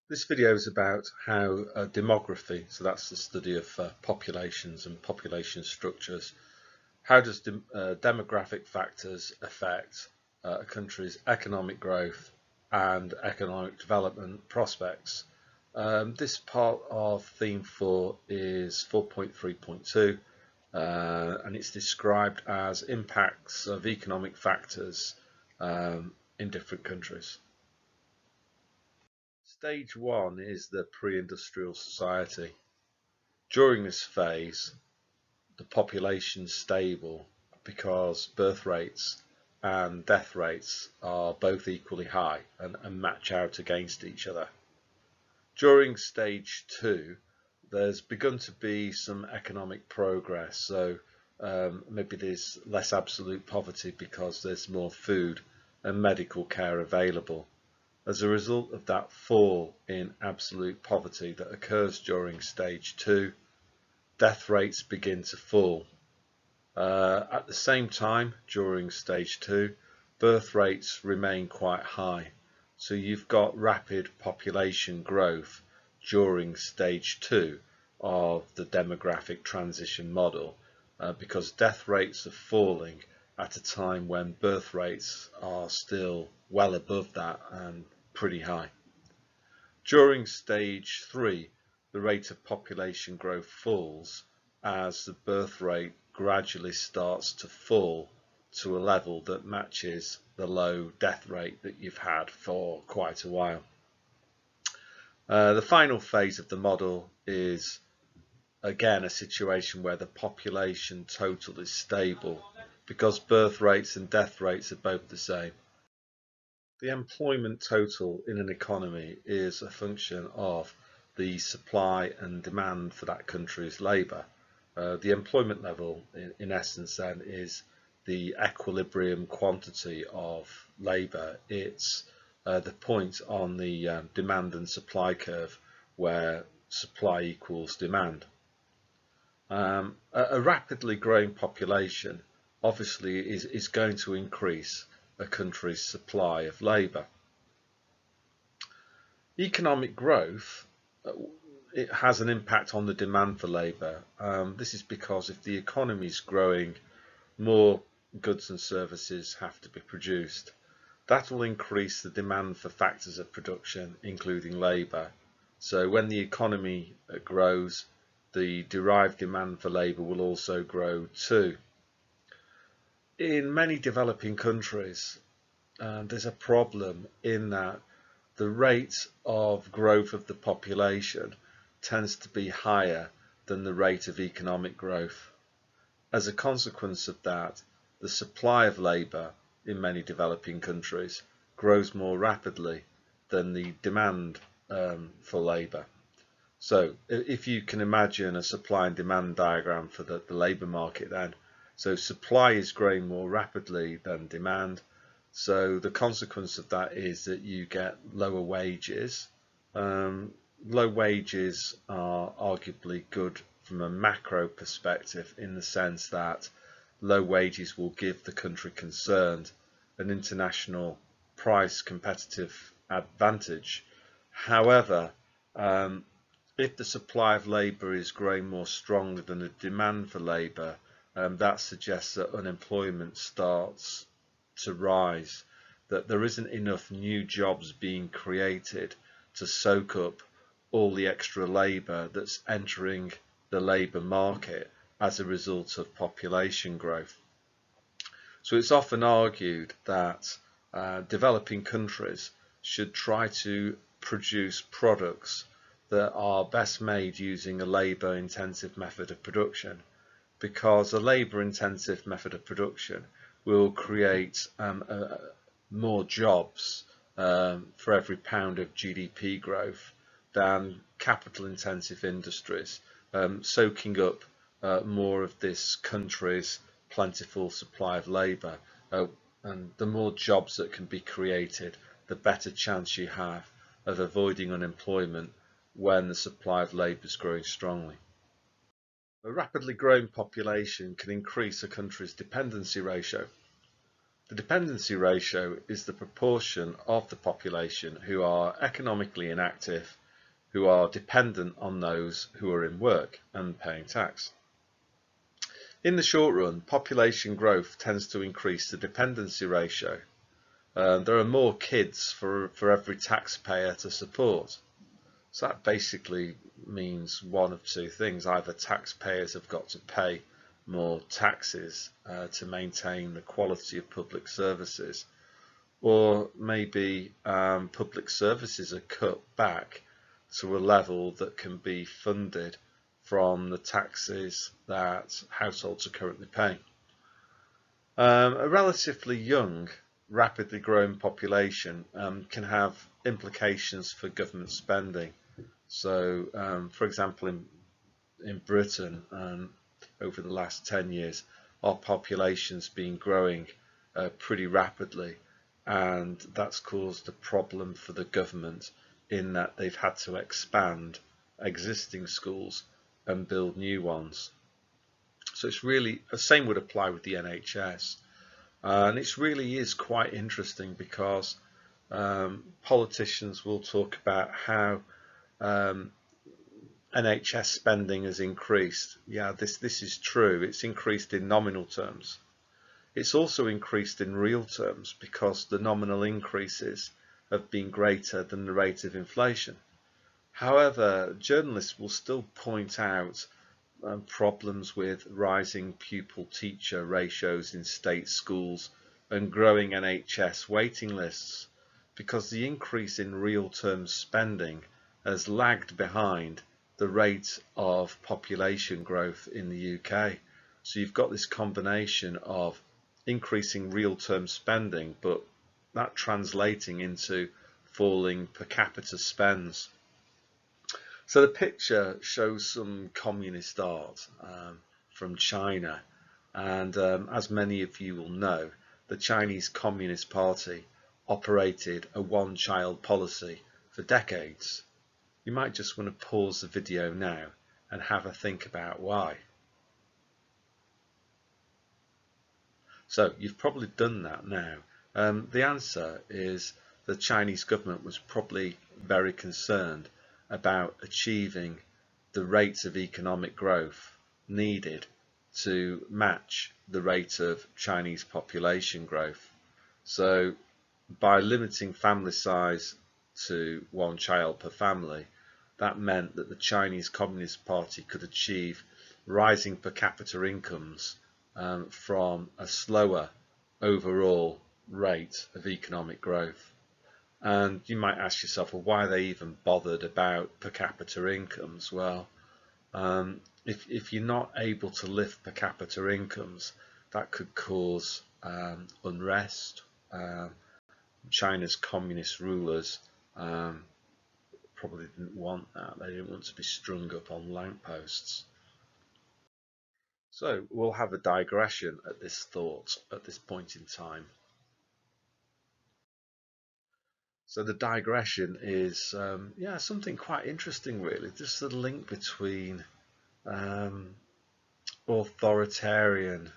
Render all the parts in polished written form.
This video is about how demography, so that's the study of populations and population structures, how does demographic factors affect a country's economic growth and economic development prospects. This part of theme 4 is 4.3.2 and it's described as impacts of economic factors in different countries. Stage 1 is the pre-industrial society. During this phase, the population is stable because birth rates and death rates are both equally high and match out against each other. During stage 2, there's begun to be some economic progress, so maybe there's less absolute poverty because there's more food and medical care available. As a result of that fall in absolute poverty that occurs during stage 2, death rates begin to fall. At the same time, during stage 2, birth rates remain quite high. So you've got rapid population growth during stage 2 of the demographic transition model because death rates are falling at a time when birth rates are still well above that and pretty high. During stage 3, the rate of population growth falls as the birth rate gradually starts to fall to a level that matches the low death rate that you've had for quite a while. The final phase of the model is again a situation where the population total is stable because birth rates and death rates are both the same. The employment total in an economy is a function of the supply and demand for that country's labour. The employment level, in essence, then, is the equilibrium quantity of labour. It's the point on the demand and supply curve where supply equals demand. A rapidly growing population obviously is going to increase a country's supply of labour. Economic growth, it has an impact on the demand for labour. This is because if the economy is growing, more goods and services have to be produced. That will increase the demand for factors of production, including labour. So when the economy grows, the derived demand for labour will also grow too. In many developing countries, there's a problem in that the rate of growth of the population tends to be higher than the rate of economic growth. As a consequence of that, the supply of labour in many developing countries grows more rapidly than the demand for labour. So if you can imagine a supply and demand diagram for the labour market, then so supply is growing more rapidly than demand. So the consequence of that is that you get lower wages. Low wages are arguably good from a macro perspective in the sense that low wages will give the country concerned an international price competitive advantage. However, if the supply of labour is growing more strongly than the demand for labour, that suggests that unemployment starts to rise, that there isn't enough new jobs being created to soak up all the extra labour that's entering the labour market as a result of population growth. So it's often argued that developing countries should try to produce products that are best made using a labour intensive method of production, because a labour intensive method of production will create more jobs for every pound of GDP growth than capital intensive industries, soaking up more of this country's plentiful supply of labour. And the more jobs that can be created, the better chance you have of avoiding unemployment when the supply of labour is growing strongly. A rapidly growing population can increase a country's dependency ratio. The dependency ratio is the proportion of the population who are economically inactive, who are dependent on those who are in work and paying tax. In the short run, population growth tends to increase the dependency ratio. There are more kids for every taxpayer to support. So that basically means one of two things. Either taxpayers have got to pay more taxes to maintain the quality of public services, or maybe public services are cut back to a level that can be funded from the taxes that households are currently paying. A relatively young, rapidly growing population can have implications for government spending. So, for example, in Britain, over the last 10 years, our population's been growing pretty rapidly, and that's caused a problem for the government in that they've had to expand existing schools and build new ones. So it's really, the same would apply with the NHS. And it really is quite interesting because politicians will talk about how NHS spending has increased. Yeah, this is true. It's increased in nominal terms. It's also increased in real terms because the nominal increases have been greater than the rate of inflation. However, journalists will still point out problems with rising pupil-teacher ratios in state schools and growing NHS waiting lists because the increase in real terms spending has lagged behind the rate of population growth in the UK. So you've got this combination of increasing real term spending, but that translating into falling per capita spends. So the picture shows some communist art from China, and as many of you will know, the Chinese Communist Party operated a one-child policy for decades. You might just want to pause the video now and have a think about why. So you've probably done that now. The answer is the Chinese government was probably very concerned about achieving the rates of economic growth needed to match the rate of Chinese population growth. So by limiting family size to one child per family, that meant that the Chinese Communist Party could achieve rising per capita incomes from a slower overall rate of economic growth. And you might ask yourself, well, why are they even bothered about per capita incomes? Well, if you're not able to lift per capita incomes, that could cause unrest. China's communist rulers probably didn't want that. They didn't want to be strung up on lampposts. So we'll have a digression at this thought at this point in time. So the digression is, yeah, something quite interesting, really. Just the link between authoritarian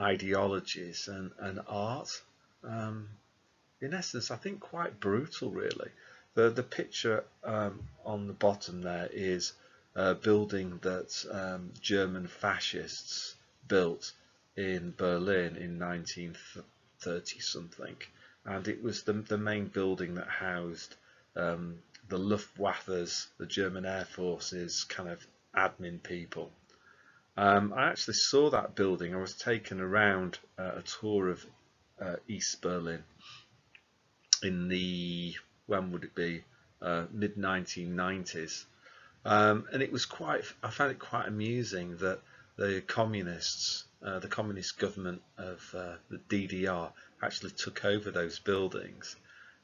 ideologies and art. In essence, I think quite brutal, really. The picture on the bottom there is a building that German fascists built in Berlin in 1930 something. And it was the main building that housed the Luftwaffe's, the German Air Force's kind of admin people. I actually saw that building. I was taken around a tour of East Berlin in the, when would it be, mid 1990s. And it was I found it quite amusing that the communists, the communist government of the DDR actually took over those buildings,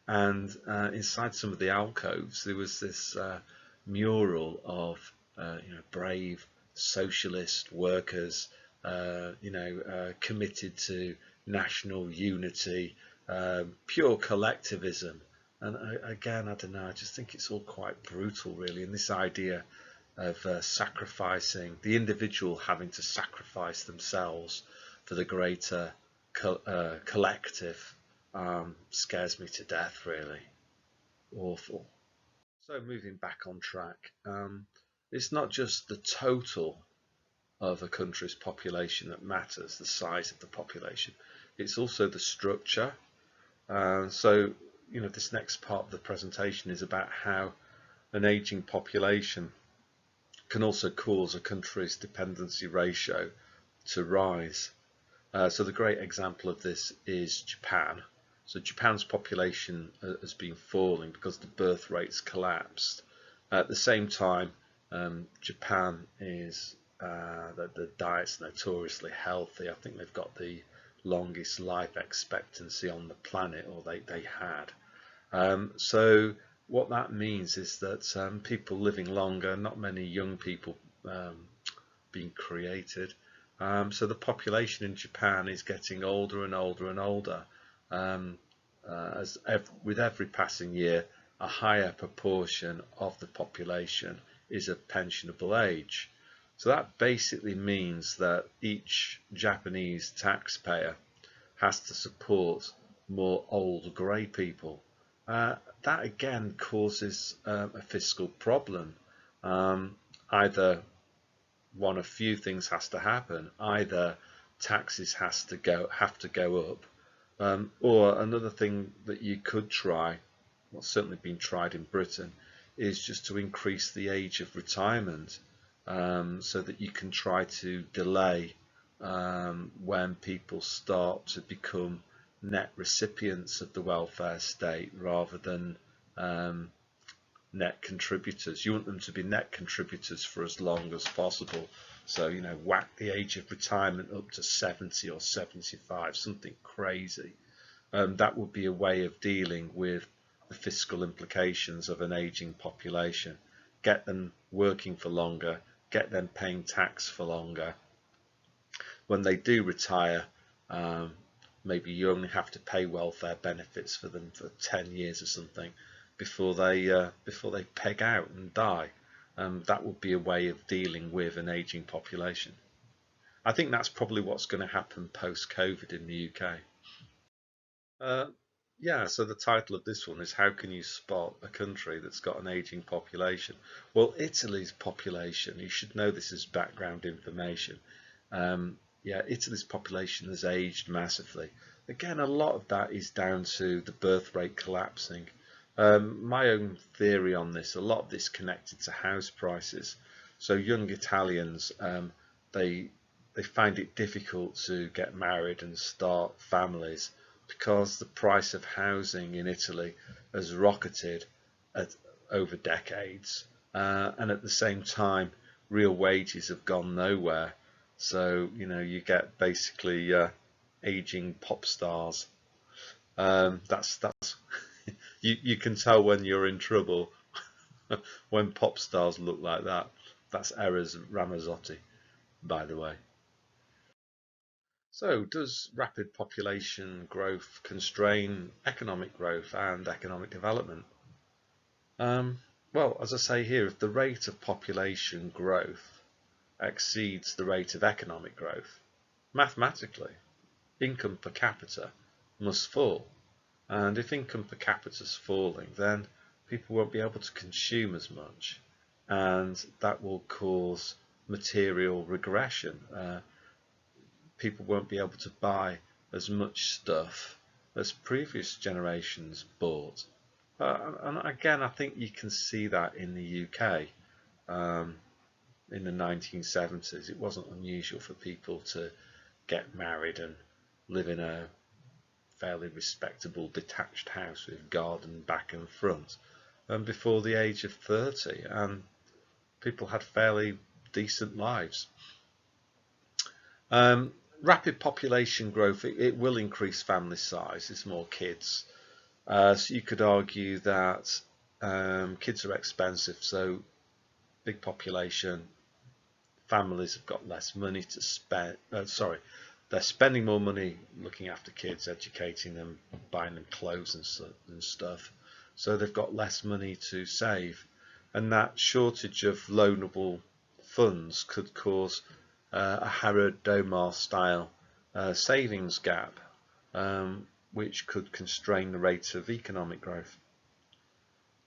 and inside some of the alcoves there was this mural of brave socialist workers, committed to national unity, pure collectivism. And again, I don't know, I just think it's all quite brutal, really, and this idea of sacrificing, the individual having to sacrifice themselves for the greater collective scares me to death, really. Awful. So moving back on track, it's not just the total of a country's population that matters, the size of the population. It's also the structure. So, this next part of the presentation is about how an aging population can also cause a country's dependency ratio to rise. So the great example of this is Japan. So Japan's population has been falling because the birth rates collapsed. At the same time, Japan is the diet's notoriously healthy. I think they've got the longest life expectancy on the planet, or they had. So what that means is that people living longer, not many young people being created. So the population in Japan is getting older and older and older. With every passing year, a higher proportion of the population is of pensionable age. So that basically means that each Japanese taxpayer has to support more old grey people. That again causes a fiscal problem. Either one of few things has to happen. Either taxes have to go up, or another thing that you could try, what's certainly been tried in Britain, is just to increase the age of retirement, so that you can try to delay when people start to become net recipients of the welfare state rather than net contributors. You want them to be net contributors for as long as possible. So, whack the age of retirement up to 70 or 75, something crazy. That would be a way of dealing with the fiscal implications of an aging population. Get them working for longer, get them paying tax for longer. When they do retire, maybe you only have to pay welfare benefits for them for 10 years or something before they peg out and die. That would be a way of dealing with an aging population. I think that's probably what's going to happen post-COVID in the UK. Yeah, so the title of this one is How Can You Spot a Country That's Got an Aging Population? Well, Italy's population, you should know this as background information. Yeah, Italy's population has aged massively. Again, a lot of that is down to the birth rate collapsing. My own theory on this, a lot of this connected to house prices. So young Italians, they find it difficult to get married and start families because the price of housing in Italy has rocketed over decades, and at the same time real wages have gone nowhere. So you get basically aging pop stars. That's you can tell when you're in trouble when pop stars look like that. That's Eros Ramazzotti, by the way. So, does rapid population growth constrain economic growth and economic development? Well, as I say here, if the rate of population growth exceeds the rate of economic growth, mathematically, income per capita must fall. And if income per capita is falling, then people won't be able to consume as much, and that will cause material regression. People won't be able to buy as much stuff as previous generations bought. And again, I think you can see that in the UK. In the 1970s, it wasn't unusual for people to get married and live in a fairly respectable detached house with garden back and front, and before the age of 30, and people had fairly decent lives. Rapid population growth, it will increase family size. It's more kids. So you could argue that kids are expensive, so big population, families have got less money to spend. They're spending more money looking after kids, educating them, buying them clothes and stuff. So they've got less money to save, and that shortage of loanable funds could cause a Harrod Domar style savings gap. which could constrain the rate of economic growth.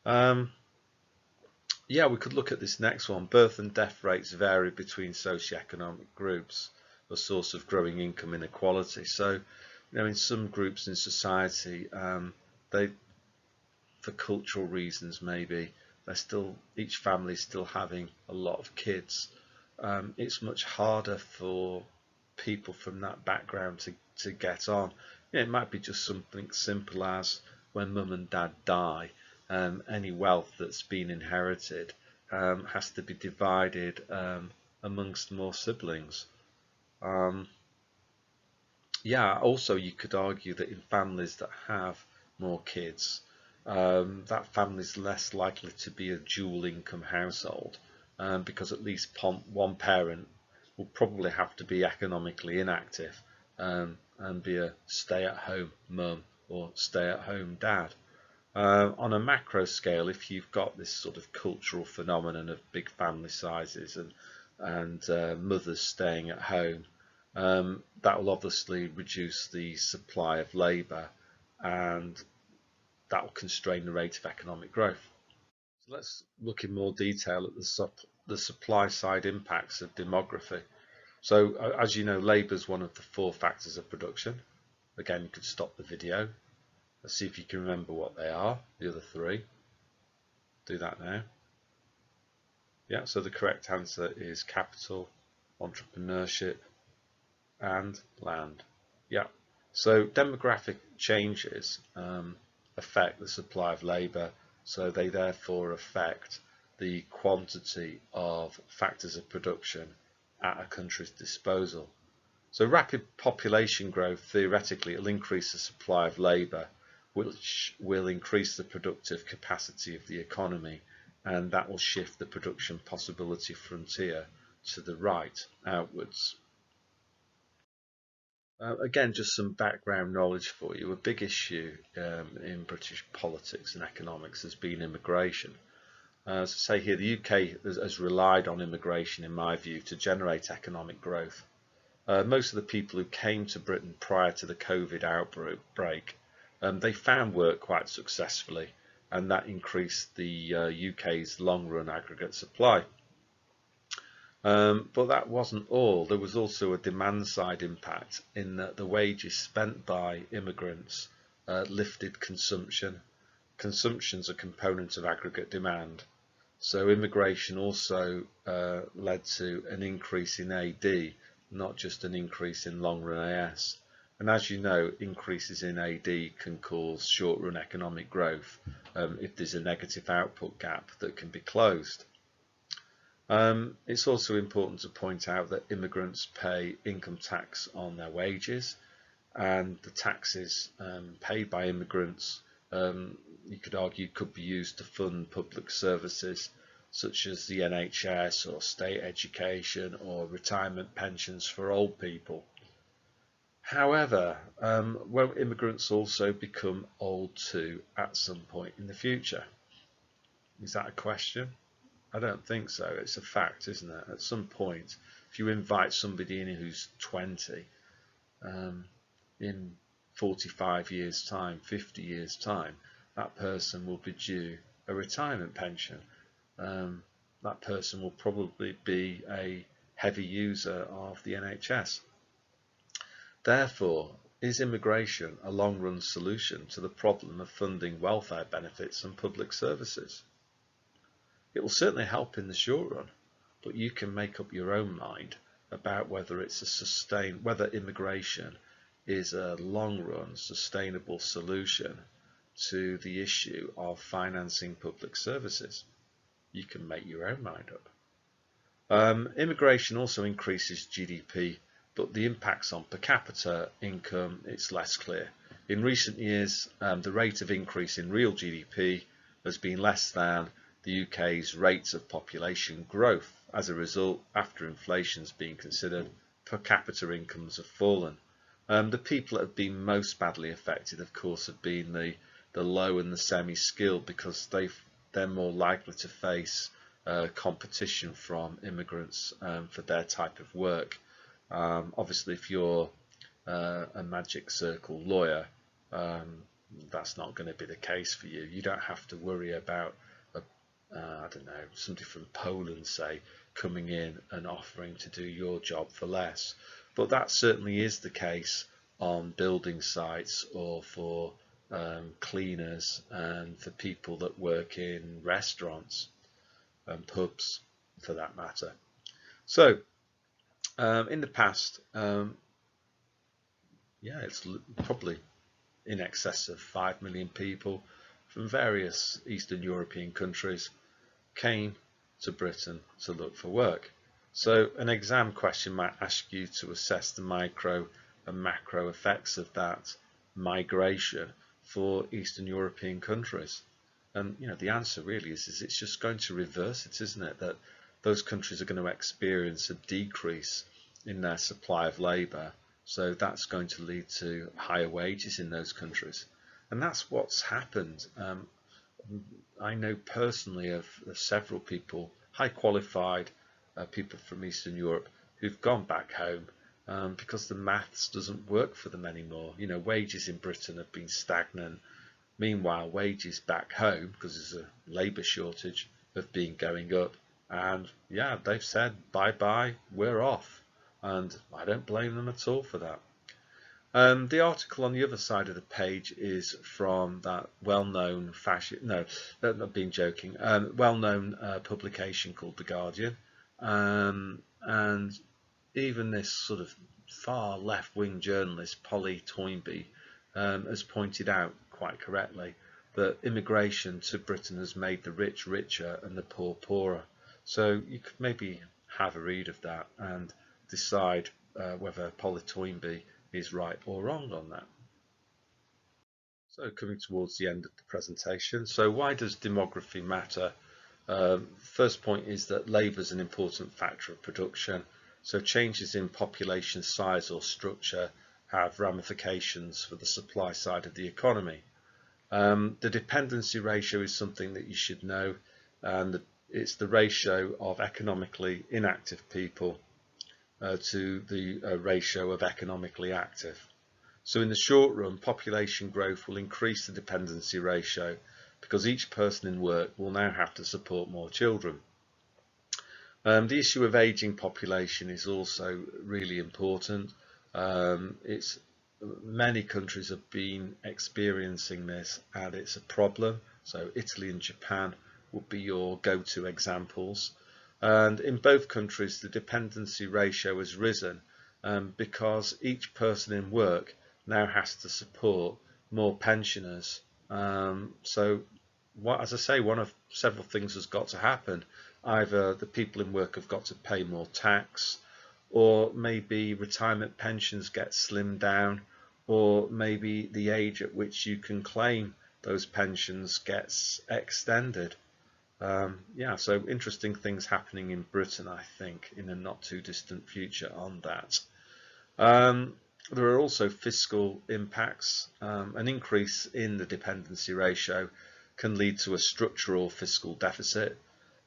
Yeah, we could look at this next one. Birth and death rates vary between socioeconomic groups, a source of growing income inequality. So, in some groups in society, they, for cultural reasons maybe, each family is still having a lot of kids. It's much harder for people from that background to get on. It might be just something simple as when mum and dad die, any wealth that's been inherited has to be divided amongst more siblings. Yeah, also you could argue that in families that have more kids, that family is less likely to be a dual income household, because at least one parent will probably have to be economically inactive, and be a stay-at-home mum or stay-at-home dad. On a macro scale, if you've got this sort of cultural phenomenon of big family sizes and mothers staying at home, that will obviously reduce the supply of labour, and that will constrain the rate of economic growth. So let's look in more detail at the supply side impacts of demography. So as you know, labour is one of the 4 factors of production. Again, you could stop the video. Let's see if you can remember what they are, the other 3. Do that now. Yeah, so the correct answer is capital, entrepreneurship, and land. Yeah, so demographic changes affect the supply of labour, so they therefore affect the quantity of factors of production at a country's disposal. So rapid population growth theoretically will increase the supply of labour, which will increase the productive capacity of the economy, and that will shift the production possibility frontier to the right, outwards. Again, just some background knowledge for you. A big issue in British politics and economics has been immigration. As I say here, the UK has relied on immigration, in my view, to generate economic growth. Most of the people who came to Britain prior to the COVID outbreak, they found work quite successfully, and that increased the UK's long-run aggregate supply. But that wasn't all. There was also a demand side impact in that the wages spent by immigrants lifted consumption. Consumption's a component of aggregate demand. So immigration also led to an increase in AD, not just an increase in long-run AS. And as you know, increases in AD can cause short-run economic growth if there's a negative output gap that can be closed. It's also important to point out that immigrants pay income tax on their wages, and the taxes paid by immigrants, you could argue, could be used to fund public services such as the NHS or state education or retirement pensions for old people. However, will immigrants also become old too at some point in the future? Is that a question? I don't think so. It's a fact, isn't it? At some point, if you invite somebody in who's 20, in 45 years' time, 50 years' time, that person will be due a retirement pension. That person will probably be a heavy user of the NHS. Therefore, is immigration a long-run solution to the problem of funding welfare benefits and public services? It will certainly help in the short run, but you can make up your own mind about whether whether immigration is a long-run sustainable solution to the issue of financing public services. You can make your own mind up. Immigration also increases GDP, but the impacts on per capita income, it's less clear. In recent years, the rate of increase in real GDP has been less than the UK's rates of population growth. As a result, after inflation's been considered, per capita incomes have fallen. The people that have been most badly affected, of course, have been the low and the semi-skilled, because they're more likely to face competition from immigrants for their type of work. Obviously, if you're a magic circle lawyer. That's not going to be the case for you. You don't have to worry about I don't know, somebody from Poland, say, coming in and offering to do your job for less. But that certainly is the case on building sites or for cleaners and for people that work in restaurants and pubs, for that matter. So in the past, yeah, it's probably in excess of 5 million people from various Eastern European countries came to Britain to look for work. So an exam question might ask you to assess the micro and macro effects of that migration for Eastern European countries. And the answer really is it's just going to reverse it, isn't it? That those countries are going to experience a decrease in their supply of labour. So that's going to lead to higher wages in those countries. And that's what's happened. I know personally of several people, high qualified people from Eastern Europe, who've gone back home because the maths doesn't work for them anymore. Wages in Britain have been stagnant. Meanwhile, wages back home, because there's a labour shortage, have been going up. And yeah, they've said, bye bye, we're off. And I don't blame them at all for that. The article on the other side of the page is from that well-known not being joking, well-known publication called The Guardian, and even this sort of far left-wing journalist, Polly Toynbee, has pointed out quite correctly that immigration to Britain has made the rich richer and the poor poorer. So you could maybe have a read of that and decide whether Polly Toynbee is right or wrong on that. So coming towards the end of the presentation, so why does demography matter? First point is that labour is an important factor of production, so changes in population size or structure have ramifications for the supply side of the economy. The dependency ratio is something that you should know, and it's the ratio of economically inactive people to the ratio of economically active. So in the short run, population growth will increase the dependency ratio because each person in work will now have to support more children. The issue of ageing population is also really important. Many countries have been experiencing this and it's a problem. So Italy and Japan would be your go-to examples. And in both countries, the dependency ratio has risen because each person in work now has to support more pensioners. As I say, one of several things has got to happen. Either the people in work have got to pay more tax, or maybe retirement pensions get slimmed down, or maybe the age at which you can claim those pensions gets extended. Yeah, so interesting things happening in Britain, I think, in a not too distant future on that. There are also fiscal impacts. An increase in the dependency ratio can lead to a structural fiscal deficit.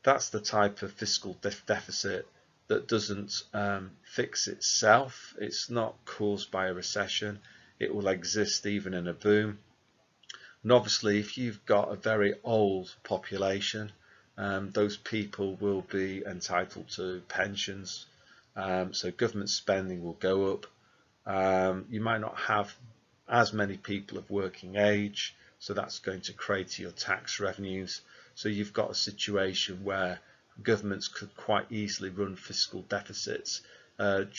That's the type of fiscal deficit that doesn't fix itself. It's not caused by a recession. It will exist even in a boom. And obviously, if you've got a very old population, those people will be entitled to pensions. So government spending will go up. You might not have as many people of working age, so that's going to crater your tax revenues. So you've got a situation where governments could quite easily run fiscal deficits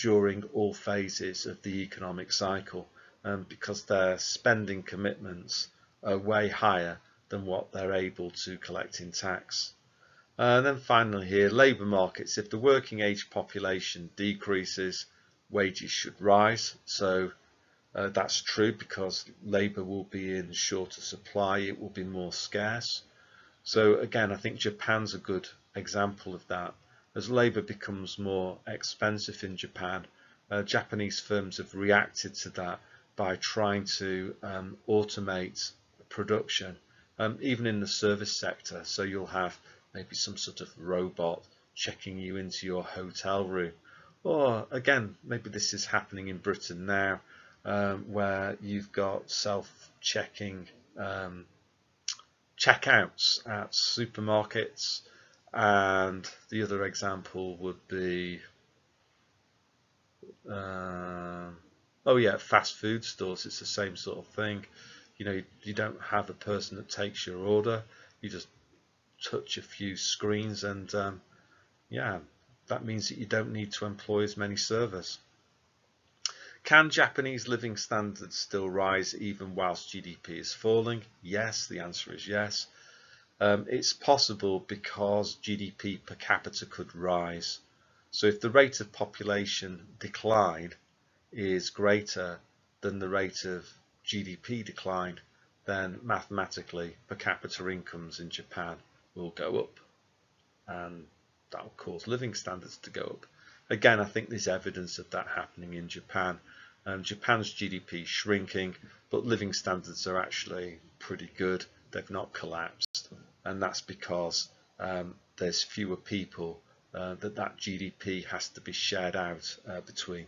during all phases of the economic cycle because their spending commitments are way higher than what they're able to collect in tax. And then finally here, labour markets. If the working age population decreases, wages should rise. So that's true because labour will be in shorter supply, it will be more scarce. So again, I think Japan's a good example of that. As labour becomes more expensive in Japan, Japanese firms have reacted to that by trying to automate production, even in the service sector. So you'll have maybe some sort of robot checking you into your hotel room. Or again, maybe this is happening in Britain now. where you've got self-checking checkouts at supermarkets, and the other example would be oh yeah, fast food stores. It's the same sort of thing. You don't have a person that takes your order. You just touch a few screens, and yeah, that means that you don't need to employ as many servers. Can Japanese living standards still rise even whilst GDP is falling? Yes, the answer is yes. It's possible because GDP per capita could rise. So if the rate of population decline is greater than the rate of GDP decline, then mathematically per capita incomes in Japan will go up, and that will cause living standards to go up. Again, I think there's evidence of that happening in Japan. Japan's GDP is shrinking, but living standards are actually pretty good. They've not collapsed, and that's because there's fewer people that GDP has to be shared out between.